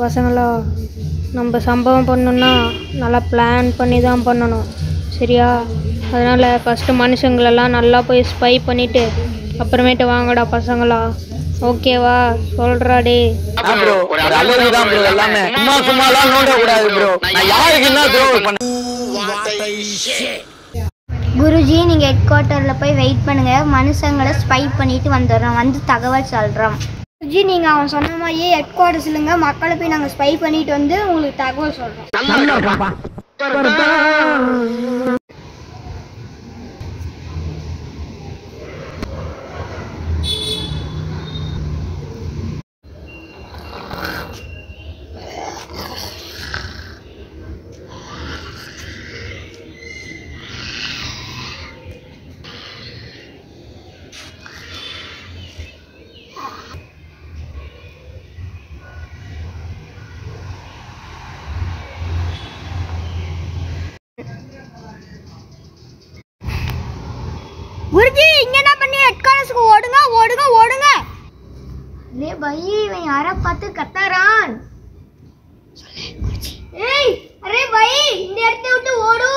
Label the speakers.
Speaker 1: பசங்களா, நம்ம சம்பவம் பண்ணணுன்னா நல்லா பிளான் பண்ணி தான் பண்ணணும், சரியா? அதனால் ஃபஸ்ட்டு மனுஷங்களெல்லாம் நல்லா போய் ஸ்பை பண்ணிவிட்டு அப்புறமேட்டு வாங்கடா பசங்களா, ஓகேவா? சொல்கிறா டே.
Speaker 2: ப்ரோ ஒரு அளவுக்கு தான் ப்ரோ எல்லாமே. சும்மாலாம் நோண்ட கூடாது ப்ரோ. நான் யாருக்கு என்ன ப்ரோ பண்ணேன்?
Speaker 3: குருஜி, நீங்கள் ஹெட் குவார்ட்டரில் போய் வெயிட் பண்ணுங்கள். மனுஷங்களை ஸ்பை பண்ணிட்டு வந்துடுறோம், வந்து தகவல் சொல்கிறோம். குருஜி, நீங்கள் அவன் சொன்ன மாதிரியே ஹெட் குவார்ட்டர்ஸ் இல்லைங்க, மக்களை போய் நாங்கள் ஸ்பை பண்ணிட்டு வந்து உங்களுக்கு தகவல் சொல்கிறோம். குருஜி, இங்க என்ன பண்ணி ஹெட் குவார்ட்டர்ஸ்க்கு ஓடுங்க ஓடுங்க ஓடுங்க. லே பை, இவன் யாரை பார்த்து கத்தாரான்? ஏய் அரே பை, இந்த இடத்தை விட்டு ஓடு.